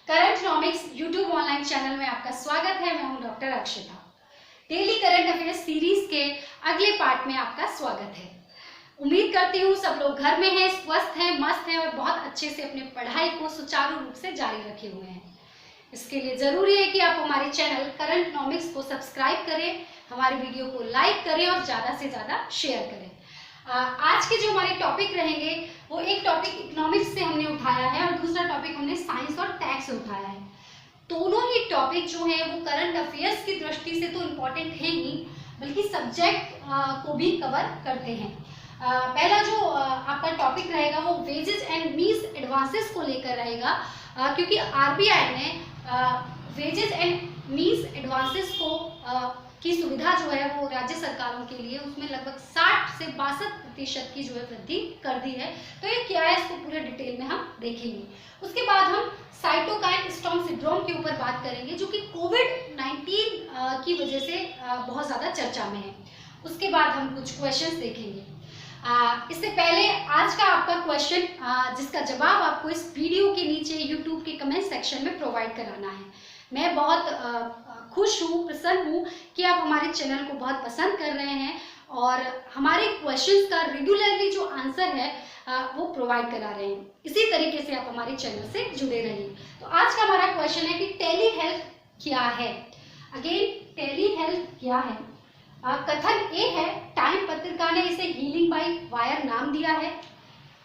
करंटनॉमिक्स YouTube online channel में आपका स्वागत है। मैं हूं डॉक्टर अक्षता। डेली करंट अफेयर्स सीरीज के अगले पार्ट में आपका स्वागत है। उम्मीद करती हूँ सब लोग घर में हैं, स्वस्थ हैं, मस्त हैं और बहुत अच्छे से अपने पढ़ाई को सुचारू रूप से जारी रखे हुए हैं। इसके लिए जरूरी है कि आप हमारे चैनल करंटनॉमिक्स को सब्सक्राइब करें, हमारे वीडियो को लाइक करें और ज़्यादा से ज़्यादा शेयर करें। आज के जो हमारे टॉपिक रहेंगे वो एक टॉपिक इकोनॉमिक्स से हमने उठाया है और दूसरा टॉपिक हमने साइंस और टैक्स से उठाया है। दोनों ही टॉपिक जो है वो करंट अफेयर्स की दृष्टि से तो इम्पोर्टेंट है ही, बल्कि सब्जेक्ट को भी कवर करते हैं। पहला जो आपका टॉपिक रहेगा वो वेजेस एंड मीन्स एडवांसेस को लेकर रहेगा, क्योंकि आरबीआई ने वेजेस एंड मीन्स एडवांसेस को की सुविधा जो है वो राज्य सरकारों के लिए उसमें लगभग 60 से 62% की जो है वृद्धि कर दी है। तो ये क्या है, इसको पूरे डिटेल में हम देखेंगे। उसके बाद हम साइटोकाइन स्टॉर्म सिंड्रोम के ऊपर बात करेंगे, जो कि कोविड-19 की वजह से बहुत ज़्यादा चर्चा में है। उसके बाद हम कुछ क्वेश्चंस देखेंगे। इससे पहले आज का आपका क्वेश्चन जिसका जवाब आपको इस वीडियो के नीचे यूट्यूब के कमेंट सेक्शन में प्रोवाइड कराना है। मैं बहुत खुश हूँ, प्रसन्न हूँ कि आप हमारे चैनल को बहुत पसंद कर रहे हैं और हमारे क्वेश्चंस का रेगुलरली जो आंसर है वो प्रोवाइड करा रहे हैं। इसी तरीके से आप हमारे चैनल से जुड़े रहिए। तो आज का हमारा क्वेश्चन है कि टेली हेल्थ क्या है। अगेन, टेली हेल्थ क्या है? कथन ए है, टाइम पत्रिका ने इसे हीलिंग बाय वायर नाम दिया है।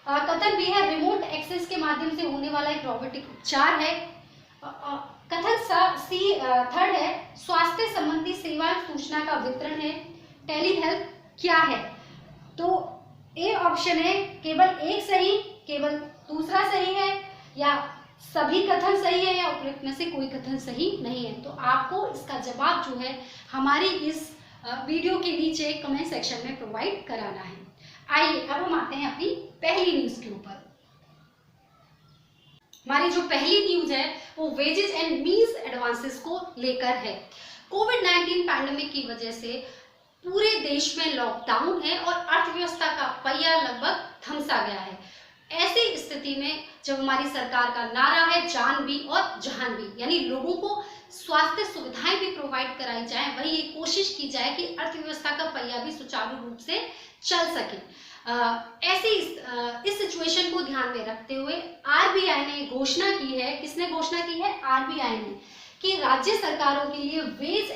कथन बी है, रिमोट एक्सेस के माध्यम से होने वाला एक रोबोटिक उपचार है। कथन सी थर्ड है, स्वास्थ्य संबंधी सेवा सूचना का वितरण है। टेली हेल्थ क्या है? तो ए ऑप्शन है केवल एक सही, केवल दूसरा सही है, या सभी कथन सही है, या उपयुक्त में से कोई कथन सही नहीं है। तो आपको इसका जवाब जो है हमारी इस वीडियो के नीचे कमेंट सेक्शन में प्रोवाइड कराना है। आइए अब हम आते हैं अपनी पहली न्यूज के ऊपर। हमारी जो पहली न्यूज है वो वेजेस एंड मीन्स एडवांसेस को लेकर है। कोविड-19 पैंडेमिक की वजह से पूरे देश में लॉकडाउन है और अर्थव्यवस्था का पहिया लगभग थमसा गया है। ऐसी स्थिति में जब हमारी सरकार का नारा है जान भी और जहान भी, यानी लोगों को स्वास्थ्य सुविधाएं भी प्रोवाइड कराई जाए, वही ये कोशिश की जाए कि अर्थव्यवस्था का पहिया भी सुचारू रूप से चल सके। ऐसी इस सिचुएशन को ध्यान में रखते हुए आरबीआई ने घोषणा की है, किसने घोषणा की है? आरबीआई ने, कि राज्य सरकारों के लिए वेज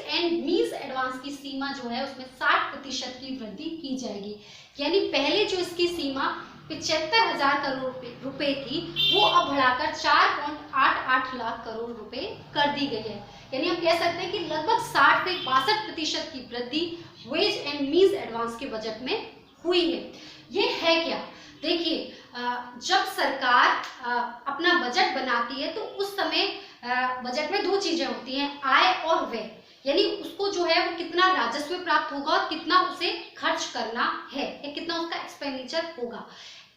एंड मीन्स एडवांस की सीमा जो है उसमें 60% की वृद्धि की जाएगी। यानी पहले जो इसकी सीमा 75,000 करोड़ रुपए थी वो अब बढ़ाकर 4.88 लाख करोड़ रुपए कर दी गई है। यानी हम कह सकते हैं कि लगभग 60 से 62% की वृद्धि वेज एंड मीन्स एडवांस के बजट में हुई है। ये है क्या? देखिए, जब सरकार अपना बजट बनाती है तो उस समय बजट में दो चीजें होती हैं, आय और व्यय। यानी उसको जो है वो कितना राजस्व प्राप्त होगा और कितना उसे खर्च करना है या कितना उसका एक्सपेंडिचर होगा।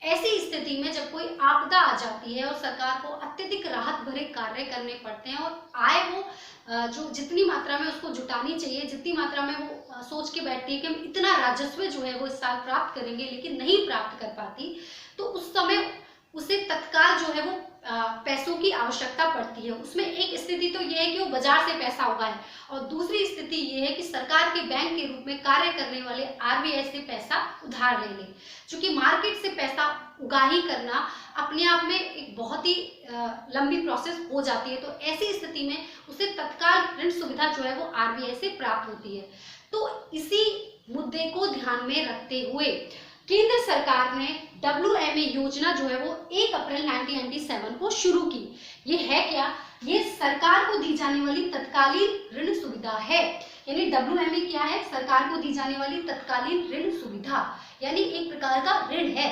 ऐसी स्थिति में जब कोई आपदा आ जाती है और सरकार को अत्यधिक राहत भरे कार्य करने पड़ते हैं और आय वो जो जितनी मात्रा में उसको जुटानी चाहिए, जितनी मात्रा में वो सोच के बैठती है कि हम इतना राजस्व जो है वो इस साल प्राप्त करेंगे, लेकिन नहीं प्राप्त कर पाती, तो उस समय उसे तत्काल जो है वो पैसों की आवश्यकता पड़ती है। उसमें एक स्थिति तो ये है कि वो बाजार से पैसा उगाए और दूसरी स्थिति ये है कि सरकार के बैंक के रूप में कार्य करने वाले आरबीआई से पैसा उधार ले ले। चूंकि मार्केट से पैसा उगा ही करना अपने आप में एक बहुत ही लंबी प्रोसेस हो जाती है, तो ऐसी स्थिति में उसे तत्काल ऋण सुविधा जो है वो आरबीआई से प्राप्त होती है। तो इसी मुद्दे को ध्यान में रखते हुए केंद्र सरकार ने WMA योजना जो है वो 1 अप्रैल 1997 को शुरू की। ये है क्या? ये सरकार को दी जाने वाली तत्कालीन ऋण सुविधा है। यानी WMA क्या है? सरकार को दी जाने वाली तत्कालीन ऋण सुविधा, यानी एक प्रकार का ऋण है।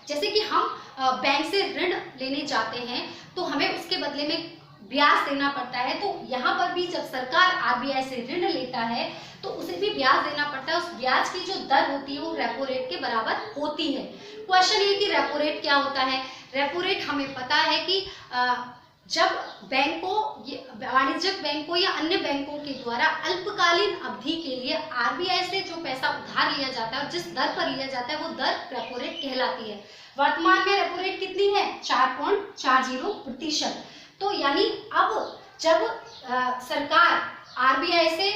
जैसे कि हम बैंक से ऋण लेने जाते हैं तो हमें उसके बदले में ब्याज देना पड़ता है, तो यहाँ पर भी जब सरकार आरबीआई से ऋण लेता है तो उसे भी ब्याज देना पड़ता है। उस ब्याज की जो दर होती है वो रेपो रेट के बराबर होती है। क्वेश्चन ये कि रेपो रेट क्या होता है? रेपो रेट हमें पता है कि जब बैंकों, वाणिज्यिक बैंकों या अन्य बैंकों के द्वारा अल्पकालीन अवधि के लिए आरबीआई से जो पैसा उधार लिया जाता है और जिस दर पर लिया जाता है वो दर रेपो रेट कहलाती है। वर्तमान में रेपो रेट कितनी है? 4.40%। तो यानी अब जब सरकार आरबीआई से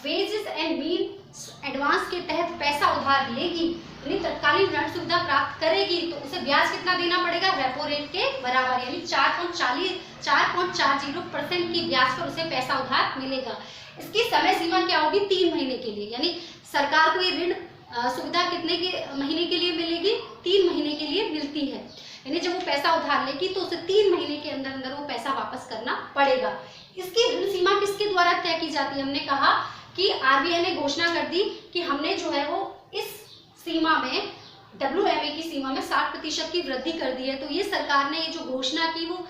वेजेस एंड मीन्स एडवांस के तहत पैसा उधार लेगी, यानी तत्कालीन ऋण सुविधा प्राप्त करेगी, तो उसे ब्याज कितना देना पड़ेगा? रेपो रेट के बराबर, यानी 4.40% की ब्याज पर उसे पैसा उधार मिलेगा। इसकी समय सीमा क्या होगी? 3 महीने के लिए, यानी सरकार को ये ऋण सुविधा कितने के महीने के लिए मिलेगी? 3 महीने के लिए मिलती है। यानी जब वो पैसा उधार लेगी तो उसे 3 महीने के अंदर अंदर वो पैसा वापस करना पड़ेगा। इसकी ऋण सीमा किसके द्वारा तय की जाती है? हमने कहा कि आरबीआई ने घोषणा कर दी कि हमने जो है वो इस सीमा में, WMA की सीमा में 60% की वृद्धि कर दी है। तो ये सरकार ने ये जो घोषणा की वो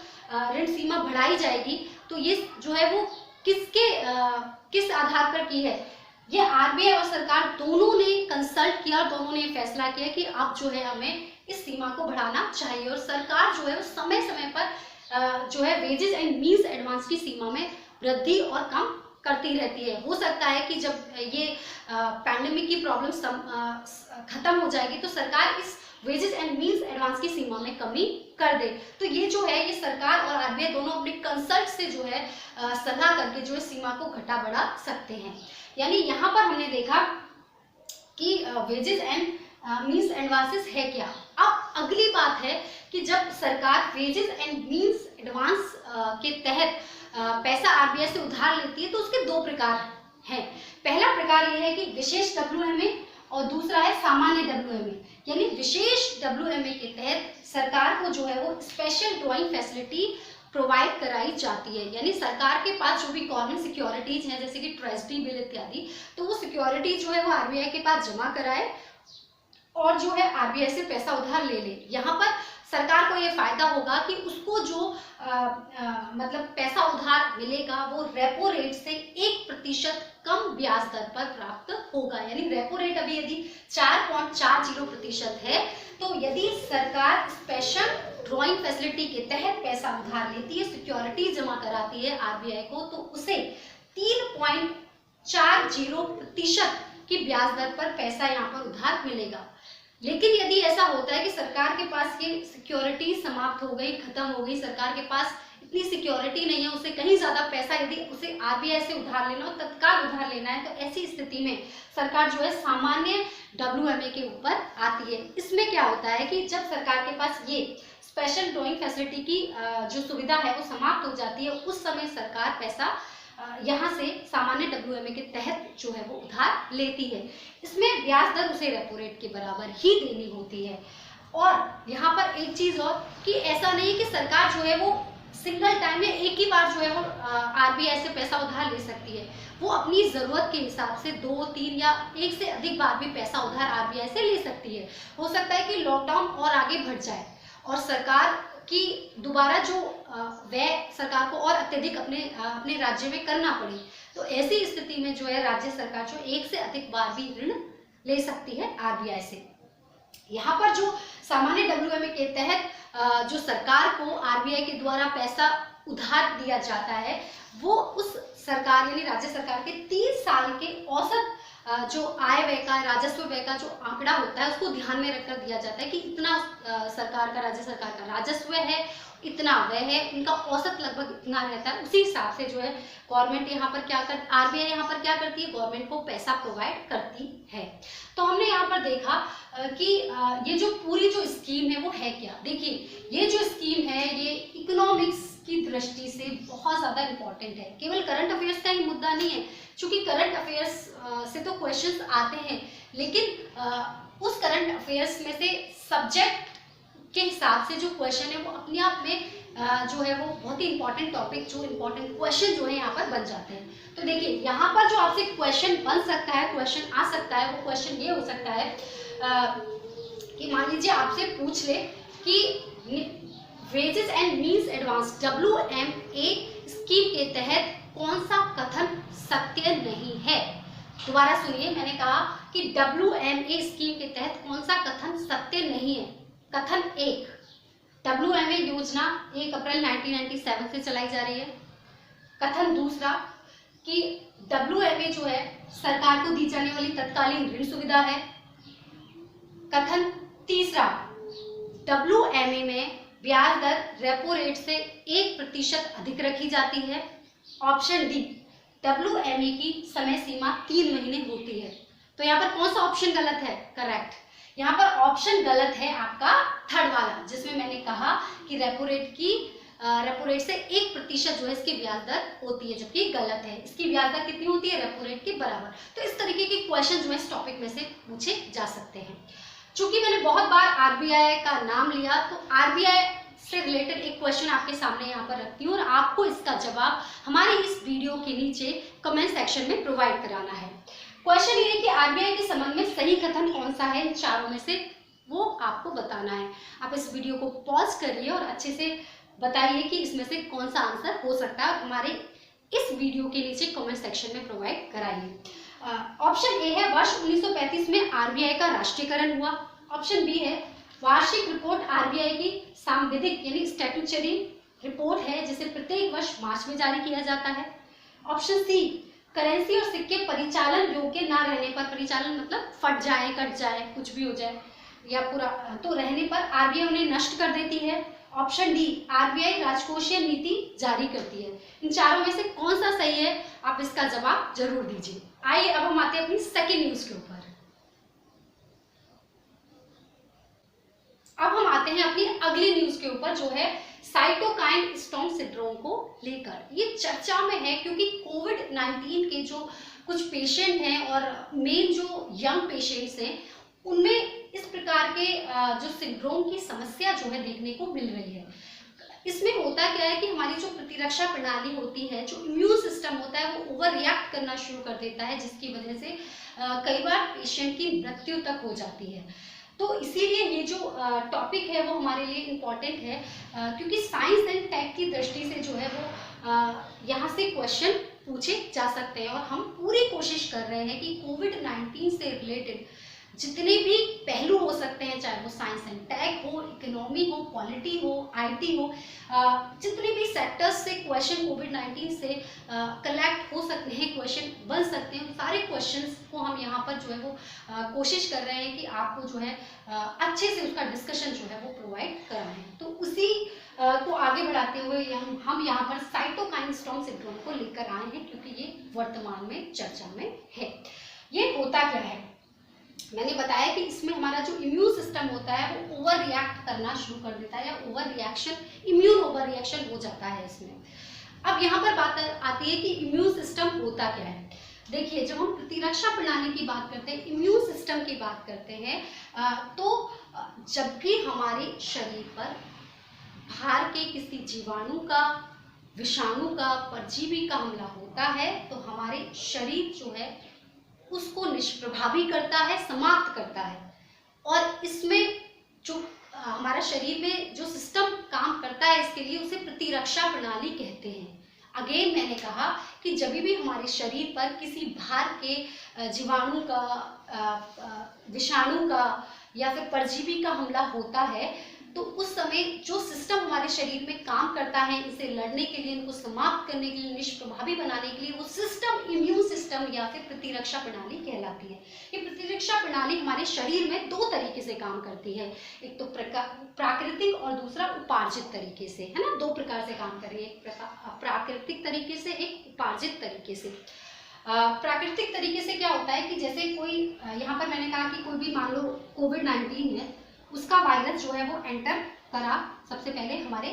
ऋण सीमा बढ़ाई जाएगी, तो ये जो है वो किस आधार पर की है? ये आरबीआई और सरकार दोनों ने कंसल्ट किया और दोनों ने फैसला किया कि अब जो है हमें इस सीमा को बढ़ाना चाहिए। और सरकार जो है वो समय समय पर जो है वेजेस एंड मीन्स एडवांस की सीमा में वृद्धि और कम करती रहती है। हो सकता है कि जब ये पैंडेमिक की प्रॉब्लम खत्म हो जाएगी तो सरकार इस वेजेस एंड मीन्स एडवांस की सीमा में कमी कर दे। तो ये जो है ये सरकार और आरबीआई दोनों अपने कंसल्ट से जो है सलाह करके जो है सीमा को घटा बढ़ा सकते हैं। यानी यहाँ पर हमने देखा कि वेजेस एंड मीन्स एडवांसेस है क्या। अब अगली बात है कि जब सरकार वेजेस एंड मीन्स एडवांस के तहत पैसा आरबीआई से उधार लेती है तो उसके 2 प्रकार हैं। पहला प्रकार यह है कि विशेष WMA और दूसरा है सामान्य WMA। यानी विशेष WMA के तहत सरकार को जो है वो स्पेशल ड्रॉइंग फैसिलिटी प्रोवाइड कराई जाती है। यानी सरकार के पास जो भी गवर्नमेंट सिक्योरिटीज हैं जैसे कि ट्रेजरी बिल इत्यादि, तो वो सिक्योरिटी जो है वो आरबीआई के पास जमा कराए और जो है आरबीआई से पैसा उधार ले ले। यहाँ पर सरकार को ये फायदा होगा कि उसको जो मतलब पैसा उधार मिलेगा वो रेपो रेट से 1% कम ब्याज दर पर प्राप्त होगा। यानी रेपो रेट अभी यदि 4.40% है, तो यदि सरकार स्पेशल ड्रॉइंग फैसिलिटी के तहत पैसा उधार लेती है, सिक्योरिटी जमा कराती है आरबीआई को, तो उसे 3.40% की ब्याज दर पर पैसा यहाँ पर उधार मिलेगा। लेकिन यदि ऐसा होता है कि सरकार के पास ये सिक्योरिटी समाप्त हो गई, खत्म हो गई, सरकार के पास इतनी सिक्योरिटी नहीं है, उसे कहीं ज्यादा पैसा यदि उसे आरबीआई से उधार लेना हो, तत्काल उधार लेना है, तो ऐसी स्थिति में सरकार जो है सामान्य WMA के ऊपर आती है। इसमें क्या होता है कि जब सरकार के पास ये स्पेशल ड्रॉइंग फैसिलिटी की जो सुविधा है वो समाप्त हो जाती है, उस समय सरकार पैसा यहाँ से सामान्य WMA के तहत जो है वो उधार लेती है। इसमें ब्याज दर उसे रेपो रेट के बराबर ही देनी होती है। और यहाँ पर एक चीज और कि ऐसा नहीं है कि सरकार जो है वो सिंगल टाइम में एक ही बार जो है वो आरबीआई से पैसा उधार ले सकती है। वो अपनी जरूरत के हिसाब से 2, 3 या 1 से अधिक बार भी पैसा उधार आरबीआई से ले सकती है। हो सकता है कि लॉकडाउन और आगे बढ़ जाए और सरकार कि दोबारा जो व्यय सरकार को और अत्यधिक अपने राज्य में करना पड़े, तो ऐसी स्थिति में जो है राज्य सरकार जो 1 से अधिक बार भी ऋण ले सकती है आरबीआई से। यहाँ पर जो सामान्य WMA के तहत जो सरकार को आरबीआई के द्वारा पैसा उधार दिया जाता है, वो उस सरकार यानी राज्य सरकार के 30 साल के औसत जो आय व्यय का, राजस्व व्यय का जो आंकड़ा होता है उसको ध्यान में रखकर दिया जाता है कि इतना सरकार का, राज्य सरकार का राजस्व है, इतना व्यय है, इनका औसत लगभग इतना रहता है। उसी हिसाब से जो है गवर्नमेंट यहाँ पर क्या कर आरबीआई यहाँ पर क्या करती है, गवर्नमेंट को पैसा प्रोवाइड करती है। तो हमने यहाँ पर देखा कि ये जो पूरी जो स्कीम है वो है क्या। देखिए ये जो स्कीम है ये इकोनॉमिक्स की दृष्टि से बहुत ज़्यादा इम्पोर्टेंट है। केवल करंट अफेयर्स का ही मुद्दा नहीं है, क्योंकि करंट अफेयर्स से तो क्वेश्चंस आते हैं, लेकिन उस करंट अफेयर्स में से सब्जेक्ट के हिसाब से जो क्वेश्चन है वो अपने आप में जो है वो बहुत ही इंपॉर्टेंट टॉपिक, जो इंपॉर्टेंट क्वेश्चन जो है यहाँ पर बन जाते हैं। तो देखिए यहाँ पर जो आपसे क्वेश्चन बन सकता है, क्वेश्चन आ सकता है, वो क्वेश्चन ये हो सकता है कि मान लीजिए आपसे पूछ ले कि wages and means advance WMA scheme के तहत कौन सा कथन सत्य नहीं है। दोबारा सुनिए, मैंने कहा कि WMA स्कीम के तहत कौन सा कथन सत्य नहीं है। कथन 1, WMA योजना 1 अप्रैल 1997 से चलाई जा रही है। कथन दूसरा कि WMA जो है सरकार को दी जाने वाली तत्कालीन ऋण सुविधा है। कथन तीसरा, WMA में ब्याज दर रेपो रेट से 1% अधिक रखी जाती है। ऑप्शन डी, WMA की समय सीमा 3 महीने होती है। तो यहाँ पर कौन सा ऑप्शन गलत है? करेक्ट, यहाँ पर ऑप्शन गलत है आपका थर्ड वाला, जिसमें मैंने कहा कि रेपो रेट से 1% जो है इसकी ब्याज दर होती है, जो कि गलत है। इसकी ब्याज दर कितनी होती है? रेपो रेट के बराबर। तो इस तरीके के क्वेश्चन जो है इस टॉपिक में से पूछे जा सकते हैं। चूंकि मैंने बहुत बार RBI का नाम लिया, तो RBI से रिलेटेड एक क्वेश्चन आपके सामने यहाँ पर रखती हूँ और आपको इसका जवाब हमारे इस वीडियो के नीचे कमेंट सेक्शन में प्रोवाइड कराना है। क्वेश्चन ये है कि RBI के संबंध में सही कथन कौन सा है, इन चारों में से वो आपको बताना है। आप इस वीडियो को पॉज करिए और अच्छे से बताइए कि इसमें से कौन सा आंसर हो सकता है और हमारे इस वीडियो के नीचे कमेंट सेक्शन में प्रोवाइड कराइए। ऑप्शन ए है, वर्ष 1935 में RBI का राष्ट्रीयकरण हुआ। ऑप्शन बी है, वार्षिक रिपोर्ट RBI की सांविधिक यानी स्टैट्यूटरी रिपोर्ट है, जिसे प्रत्येक वर्ष मार्च में जारी किया जाता है। ऑप्शन सी, करेंसी और सिक्के परिचालन योग्य ना रहने पर, परिचालन मतलब फट जाए, कट जाए, कुछ भी हो जाए या पूरा तो रहने पर RBI उन्हें नष्ट कर देती है। ऑप्शन डी, RBI राजकोषीय नीति जारी करती है। इन चारों में से कौन सा सही है? आप इसका जवाब जरूर दीजिए। आइए अब हम आते हैं अपनी सेकेंड न्यूज के ऊपर। अब हम आते हैं अपनी अगली न्यूज के ऊपर, जो है साइटोकाइन स्टॉर्म सिंड्रोम को लेकर। ये चर्चा में है क्योंकि कोविड-19 के जो कुछ पेशेंट हैं और मेन जो यंग पेशेंट्स हैं, उनमें इस प्रकार के जो सिंड्रोम की समस्या जो है देखने को मिल रही है। इसमें होता क्या है कि हमारी जो प्रतिरक्षा प्रणाली होती है, जो इम्यून सिस्टम होता है, वो ओवर रिएक्ट करना शुरू कर देता है, जिसकी वजह से कई बार पेशेंट की मृत्यु तक हो जाती है। तो इसीलिए ये जो टॉपिक है वो हमारे लिए इम्पॉर्टेंट है, क्योंकि साइंस एंड टेक की दृष्टि से जो है वो यहाँ से क्वेश्चन पूछे जा सकते हैं। और हम पूरी कोशिश कर रहे हैं कि कोविड-19 से रिलेटेड जितने भी पहलू हो सकते हैं, चाहे वो साइंस एंड टेक हो, इकोनॉमी हो, पॉलिटी हो, IT हो, जितने भी सेक्टर्स से क्वेश्चन कोविड-19 से कलेक्ट हो सकते हैं, क्वेश्चन बन सकते हैं, सारे क्वेश्चंस को हम यहाँ पर जो है वो कोशिश कर रहे हैं कि आपको जो है अच्छे से उसका डिस्कशन जो है वो प्रोवाइड कराएं। तो उसी को आगे बढ़ाते हुए हम यहाँ पर साइटोकाइन स्टॉर्म सिंड्रोम को लेकर आए हैं, क्योंकि ये वर्तमान में चर्चा में है। ये होता क्या है? मैंने बताया कि इसमें हमारा जो इम्यून सिस्टम होता है वो ओवर रिएक्ट करना शुरू कर देता है, या over reaction, immune over reaction हो जाता है इसमें। अब यहाँ पर बात आती है कि इम्यून सिस्टम होता क्या है। देखिए, जब हम प्रतिरक्षा प्रणाली की बात करते हैं, इम्यून सिस्टम की बात करते हैं, तो जब भी हमारे शरीर पर बाहर के किसी जीवाणु का, विषाणु का, परजीवी का हमला होता है, तो हमारे शरीर जो है उसको निष्प्रभावी करता है, समाप्त करता है। और इसमें जो हमारा शरीर में जो सिस्टम काम करता है, इसके लिए उसे प्रतिरक्षा प्रणाली कहते हैं। अगेन मैंने कहा कि जब भी हमारे शरीर पर किसी बाहर के जीवाणु का, विषाणु का या फिर परजीवी का हमला होता है, तो उस समय जो सिस्टम हमारे शरीर में काम करता है इनसे लड़ने के लिए, इनको समाप्त करने के लिए, निष्प्रभावी बनाने के लिए, वो सिस्टम इम्यून सिस्टम या फिर प्रतिरक्षा प्रणाली कहलाती है। ये प्रतिरक्षा प्रणाली हमारे शरीर में दो तरीके से काम करती है, एक तो प्राकृतिक और दूसरा उपार्जित तरीके से, है ना। दो प्रकार से काम कर रही है, एक प्राकृतिक तरीके से, एक उपार्जित तरीके से। प्राकृतिक तरीके से क्या होता है कि जैसे कोई, यहाँ पर मैंने कहा कि कोई भी मान लो कोविड-19 है, उसका वायरस जो है वो एंटर करा, सबसे पहले हमारे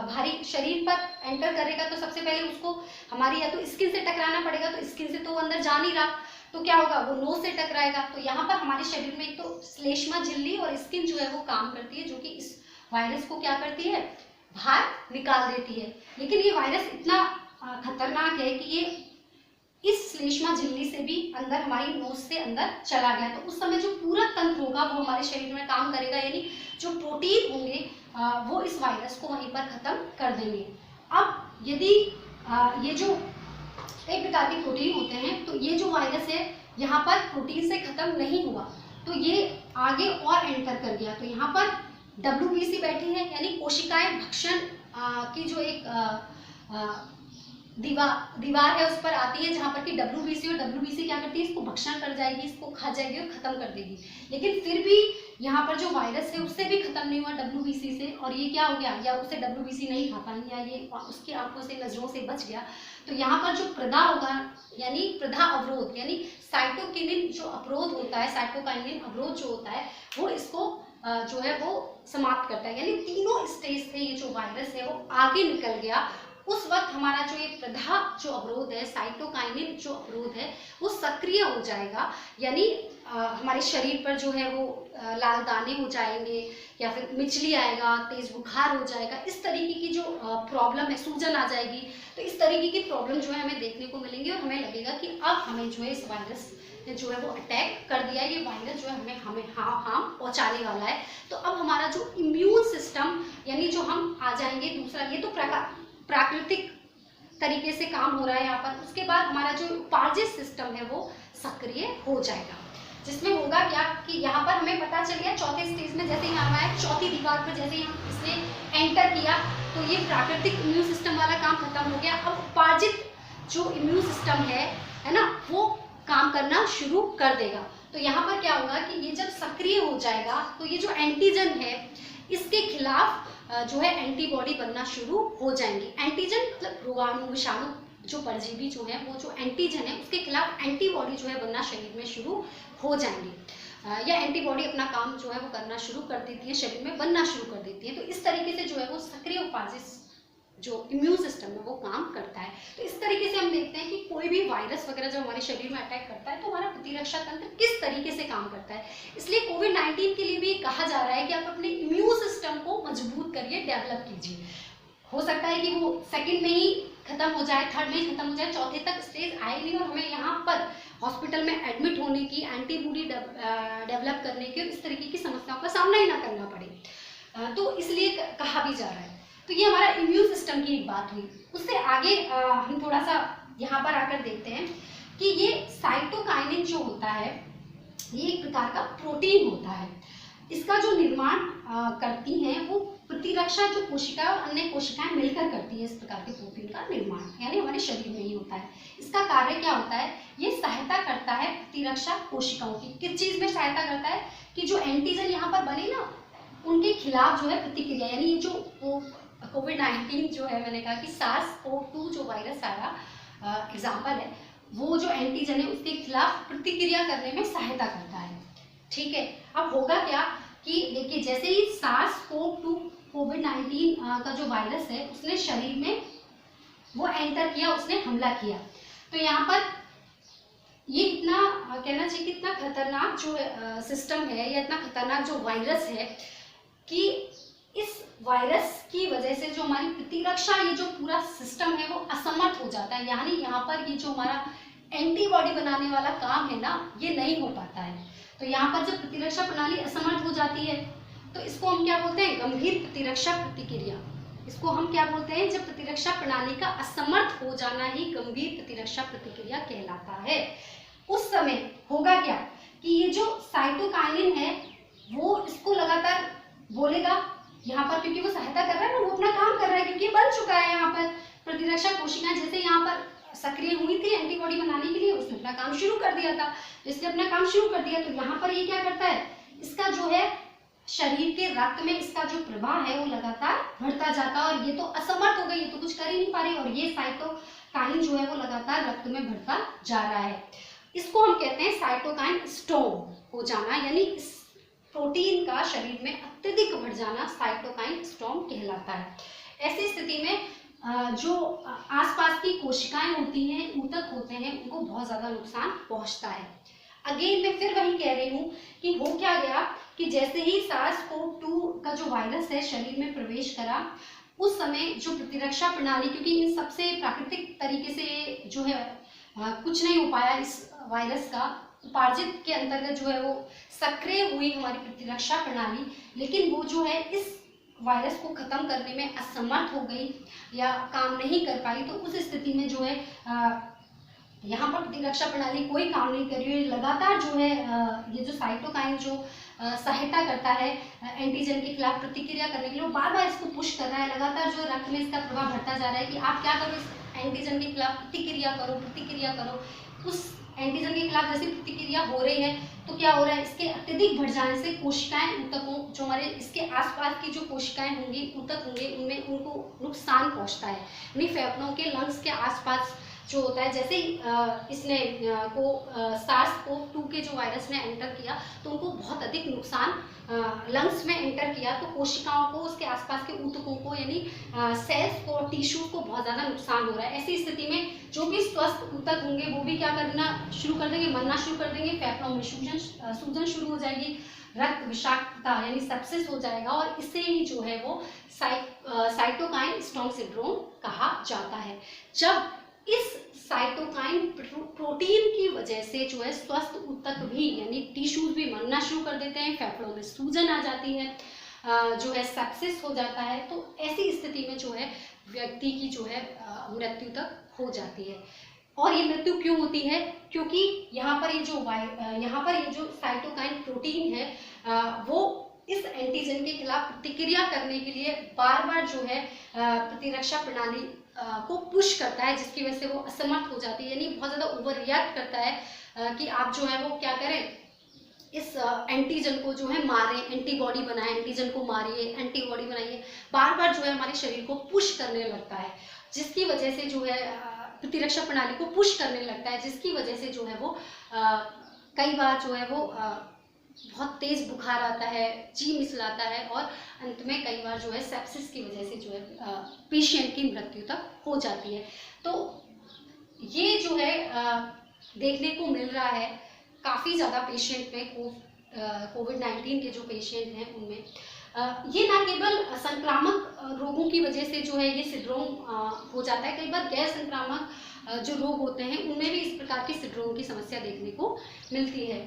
भारी शरीर पर एंटर करेगा, तो सबसे पहले उसको हमारी या तो स्किन से टकराना पड़ेगा, तो स्किन से तो वो अंदर जा नहीं रहा, तो क्या होगा, वो नोज से टकराएगा। तो यहाँ पर हमारे शरीर में एक तो श्लेष्मा झिल्ली और स्किन जो है वो काम करती है, जो कि इस वायरस को क्या करती है, बाहर निकाल देती है। लेकिन ये वायरस इतना खतरनाक है कि ये इस श्लेष्मा झिल्ली से भी अंदर, हमारी नोज से अंदर चला गया, तो उस समय जो पूरा तंत्र होगा वो हमारे शरीर में काम करेगा, यानी जो प्रोटीन होंगे वो इस वायरस को वहीं पर खत्म कर देंगे। अब यदि ये जो एक प्रकार के प्रोटीन होते हैं, तो ये जो वायरस है यहाँ पर प्रोटीन से खत्म नहीं हुआ, तो ये आगे और एंटर कर गया, तो यहाँ पर WBC बैठी है, यानी कोशिकाएं भक्षण की जो एक दीवार है उस पर आती है, जहां पर कि WBC, और WBC क्या करती है, इसको भक्षण कर जाएगी, इसको खा जाएगी और खत्म कर देगी। लेकिन फिर भी यहाँ पर जो वायरस है उससे भी खत्म नहीं हुआ WBC से, और ये क्या हो गया, या उसे WBC नहीं खा पाई, या ये उसकी आंखों से नजरों से बच गया। तो यहाँ पर जो प्रदा होगा, यानी प्रदा अवरोध, यानी साइटोकिनिन जो अवरोध होता है, साइटोकाइनिन अवरोध जो होता है, वो इसको जो है वो समाप्त करता है। यानी तीनों स्टेज से ये जो वायरस है वो आगे निकल गया। उस वक्त हमारा जो ये प्रदा जो अवरोध है, साइटोकाइनिन जो अवरोध है, वो सक्रिय हो जाएगा। यानी हमारे शरीर पर जो है वो लाल दाने हो जाएंगे, या फिर मिचली आएगा, तेज बुखार हो जाएगा, इस तरीके की जो प्रॉब्लम है, सूजन आ जाएगी। तो इस तरीके की प्रॉब्लम जो है हमें देखने को मिलेंगी, और हमें लगेगा कि अब हमें जो है इस वायरस ने जो है वो अटैक कर दिया, ये वायरस जो है हमें हार्म पहुंचाने वाला है। तो अब हमारा जो इम्यून सिस्टम, यानी जो हम आ जाएंगे दूसरा, ये तो प्राकृतिक तरीके से काम हो रहा है यहाँ पर। उसके बाद हमारा जो उपार्जित सिस्टम है वो सक्रिय हो जाएगा, जिसमें होगा क्या कि यहाँ पर हमें पता चल गया चौथे स्टेज में, जैसे यहाँ आया चौथी दीवार पर जैसे हम इसने एंटर किया, तो ये प्राकृतिक इम्यून सिस्टम वाला काम खत्म हो गया। अब उपार्जित जो इम्यून सिस्टम है ना, वो काम करना शुरू कर देगा। तो यहाँ पर क्या होगा कि ये जब सक्रिय हो जाएगा, तो ये जो एंटीजन है इसके खिलाफ जो है एंटीबॉडी बनना शुरू हो जाएंगी। एंटीजन मतलब रोगाणु, विषाणु, जो परजीवी जो है, वो जो एंटीजन है उसके खिलाफ एंटीबॉडी जो है बनना शरीर में शुरू हो जाएंगी, या एंटीबॉडी अपना काम जो है वो करना शुरू कर देती है, शरीर में बनना शुरू कर देती है। तो इस तरीके से जो है वो सक्रिय उपार्जित जो इम्यून सिस्टम है वो काम करता है। तो इस तरीके से हम देखते हैं कि कोई भी वायरस वगैरह जब हमारे शरीर में अटैक करता है तो हमारा प्रतिरक्षा तंत्र किस तरीके से काम करता है। इसलिए कोविड-19 के लिए भी कहा जा रहा है कि आप अपने इम्यून सिस्टम को मजबूत करिए, डेवलप कीजिए। हो सकता है कि वो सेकंड में ही खत्म हो जाए, थर्ड में ही खत्म हो जाए, चौथे तक स्टेज आए नहीं, और हमें यहाँ पर हॉस्पिटल में एडमिट होने की, एंटीबॉडी डेवलप करने की, इस तरीके की समस्याओं का सामना ही ना करना पड़े। तो इसलिए कहा भी जा रहा है। तो ये हमारा इम्यून सिस्टम की एक बात हुई। उससे आगे हम थोड़ा सा यहाँ पर आकर देखते हैं कि ये साइटोकाइनिन जो होता है, ये एक प्रकार का प्रोटीन होता है। इसका जो निर्माण करती हैं वो प्रतिरक्षा जो कोशिकाएं और अन्य कोशिकाएं मिलकर करती है इस प्रकार के प्रोटीन का निर्माण, यानी हमारे शरीर में ही होता है। इसका कार्य क्या होता है, ये सहायता करता है प्रतिरक्षा कोशिकाओं की। किस चीज में सहायता करता है कि जो एंटीजन यहाँ पर बने ना, उनके खिलाफ जो है प्रतिक्रिया, यानी ये जो कोविड-19 जो है, मैंने कहा कि SARS-CoV-2 जो वायरस आया एग्जाम्पल है, वो जो एंटीजन है उसके खिलाफ प्रतिक्रिया करने में सहायता करता है। ठीक है, अब होगा क्या कि देखिए जैसे ही SARS-CoV-2 कोविड-19 का जो वायरस है उसने शरीर में वो एंटर किया, उसने हमला किया, तो यहाँ पर ये इतना कहना चाहिए कि इतना खतरनाक जो सिस्टम है, या इतना खतरनाक जो वायरस है कि इस वायरस की वजह से जो हमारी प्रतिरक्षा, ये जो पूरा सिस्टम है वो असमर्थ हो जाता है। यानी यहाँ पर ये जो हमारा एंटीबॉडी बनाने वाला काम है ना, ये नहीं हो पाता है। तो यहाँ पर जब प्रतिरक्षा प्रणाली असमर्थ हो जाती है तो इसको हम क्या बोलते हैं, गंभीर प्रतिरक्षा प्रतिक्रिया। इसको हम क्या बोलते हैं, जब प्रतिरक्षा प्रणाली का असमर्थ हो जाना ही गंभीर प्रतिरक्षा प्रतिक्रिया कहलाता है। उस समय होगा क्या कि ये जो साइटोकाइनिन है वो इसको लगातार बोलेगा यहाँ पर, क्योंकि वो सहायता कर रहा है ना, वो अपना काम कर रहा है, क्योंकि बन चुका है यहाँ पर प्रतिरक्षा कोशिकाएं जैसे यहाँ पर सक्रिय हुई थी एंटीबॉडी बनाने के लिए, उसने अपना काम शुरू कर दिया था। जिसने अपना काम शुरू कर दिया तो यहाँ पर ये क्या करता है, इसका जो है शरीर के रक्त में इसका जो प्रवाह है वो लगातार बढ़ता जाता है, और ये तो असमर्थ हो गई, ये तो कुछ कर ही नहीं पा रही, और ये साइटोकाइन जो है वो लगातार रक्त में बढ़ता जा रहा है। इसको हम कहते हैं साइटोकाइन स्टॉर्म हो जाना, यानी इस प्रोटीन का शरीर में अत्यधिक बढ़ जाना साइटोकाइन स्टॉर्म कहलाता है। ऐसी स्थिति में जो आसपास की कोशिकाएं होती हैं, ऊतक होते हैं, उनको बहुत ज्यादा नुकसान पहुंचता है। अगेन मैं फिर वही कह रही हूँ कि हो क्या गया कि जैसे ही SARS-CoV-2 का जो वायरस है शरीर में प्रवेश करा, उस समय जो प्रतिरक्षा प्रणाली, क्योंकि इन सबसे प्राकृतिक तरीके से जो है कुछ नहीं हो पाया इस वायरस का, उपार्जित के अंतर्गत जो है वो सक्रिय हुई हमारी प्रतिरक्षा प्रणाली, लेकिन वो जो है इस वायरस को खत्म करने में असमर्थ हो गई या काम नहीं कर पाई। तो उस स्थिति में जो है यहाँ पर प्रतिरक्षा प्रणाली कोई काम नहीं कर रही है, लगातार जो है ये जो साइटोकाइन जो सहायता करता है एंटीजन के खिलाफ प्रतिक्रिया करने के लिए, बार बार इसको पुश कर रहा है, लगातार जो रक्त में इसका प्रभाव बढ़ता जा रहा है कि आप क्या करो, इस एंटीजन के खिलाफ प्रतिक्रिया करो। उस एंटीजन के खिलाफ जैसे प्रतिक्रिया हो रही है तो क्या हो रहा है, इसके अत्यधिक बढ़ जाने से कोशिकाएं ऊतकों, जो हमारे इसके आसपास की जो कोशिकाएं होंगी, ऊतक होंगे, उनमें उनको नुकसान पहुंचता है। यानी फेफड़ों के लंग्स के आसपास जो होता है, जैसे ही इसने SARS-CoV-2 के जो वायरस ने एंटर किया तो उनको बहुत अधिक नुकसान लंग्स में एंटर किया, तो कोशिकाओं को, उसके आसपास के ऊतकों को, यानी सेल्स को, टिश्यूज को बहुत ज़्यादा नुकसान हो रहा है। ऐसी स्थिति में जो भी स्वस्थ ऊतक होंगे वो भी क्या करना शुरू कर देंगे, मरना शुरू कर देंगे, फेफड़ों में सूजन शुरू हो जाएगी, रक्त विषाक्तता यानी सेप्सिस हो जाएगा, और इसे ही जो है वो साइटोकाइन स्टॉर्म सिंड्रोम कहा जाता है। जब इस साइटोकाइन प्रोटीन की वजह से जो है स्वस्थ ऊतक भी, यानी टिश्यूज भी मरना शुरू कर देते हैं, फेफड़ों में सूजन आ जाती है, जो है सेप्सिस हो जाता है, तो ऐसी स्थिति में जो है व्यक्ति की जो है मृत्यु तक हो जाती है। और ये मृत्यु क्यों होती है, क्योंकि यहाँ पर ये जो साइटोकाइन प्रोटीन है वो इस एंटीजन के खिलाफ प्रतिक्रिया करने के लिए बार बार जो है प्रतिरक्षा प्रणाली को पुश करता है, जिसकी वजह से वो असमर्थ हो जाती है, यानी बहुत ज़्यादा ओवर रिएक्ट करता है कि आप जो है वो क्या करें, इस एंटीजन को जो है मारें, एंटीबॉडी बनाएं, एंटीजन को मारिए, एंटीबॉडी बनाइए, बार बार जो है हमारे शरीर को पुश करने लगता है, जिसकी वजह से जो है प्रतिरक्षा प्रणाली को पुश करने लगता है, जिसकी वजह से जो है वो कई बार जो है वो बहुत तेज बुखार आता है, जी मिचलाता है, और अंत में कई बार जो है सेप्सिस की वजह से जो है पेशेंट की मृत्यु तक हो जाती है। तो ये जो है देखने को मिल रहा है काफ़ी ज़्यादा पेशेंट में, कोविड-19 के जो पेशेंट हैं उनमें ये ना केवल संक्रामक रोगों की वजह से जो है ये सिंड्रोम हो जाता है, कई बार गैर संक्रामक जो रोग होते हैं उनमें भी इस प्रकार की सिंड्रोम की समस्या देखने को मिलती है,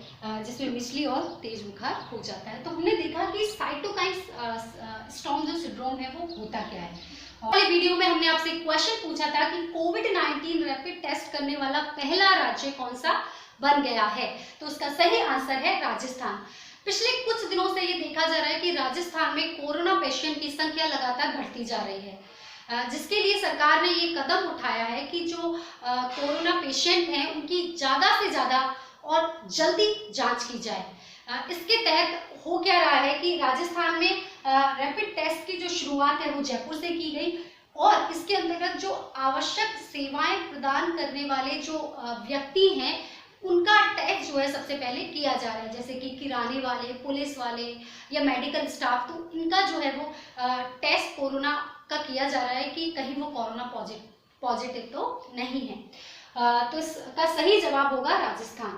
जिसमें मिचली और तेज बुखार हो जाता है। तो हमने देखा कि साइटोकाइन स्टॉर्म जो सिंड्रोम है वो होता क्या है। और वीडियो में हमने आपसे एक क्वेश्चन पूछा था कि कोविड-19 रैपिड टेस्ट करने वाला पहला राज्य कौन सा बन गया है, तो उसका सही आंसर है राजस्थान। पिछले कुछ दिनों से ये देखा जा रहा है कि राजस्थान में कोरोना पेशेंट की संख्या लगातार बढ़ती जा रही है, जिसके लिए सरकार ने ये कदम उठाया है कि जो कोरोना पेशेंट हैं उनकी ज़्यादा से ज़्यादा और जल्दी जांच की जाए। इसके तहत हो क्या रहा है कि राजस्थान में रैपिड टेस्ट की जो शुरुआत है वो जयपुर से की गई, और इसके अंतर्गत जो आवश्यक सेवाएं प्रदान करने वाले जो व्यक्ति हैं उनका टेस्ट जो है सबसे पहले किया जा रहा है, जैसे कि किराने वाले, पुलिस वाले या मेडिकल स्टाफ, तो इनका जो है वो टेस्ट कोरोना का किया जा रहा है कि कहीं वो कोरोना पॉजिटिव तो नहीं है। तो इसका सही जवाब होगा राजस्थान।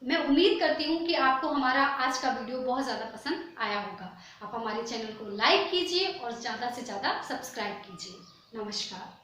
मैं उम्मीद करती हूँ कि आपको हमारा आज का वीडियो बहुत ज़्यादा पसंद आया होगा। आप हमारे चैनल को लाइक कीजिए और ज़्यादा से ज़्यादा सब्सक्राइब कीजिए। नमस्कार।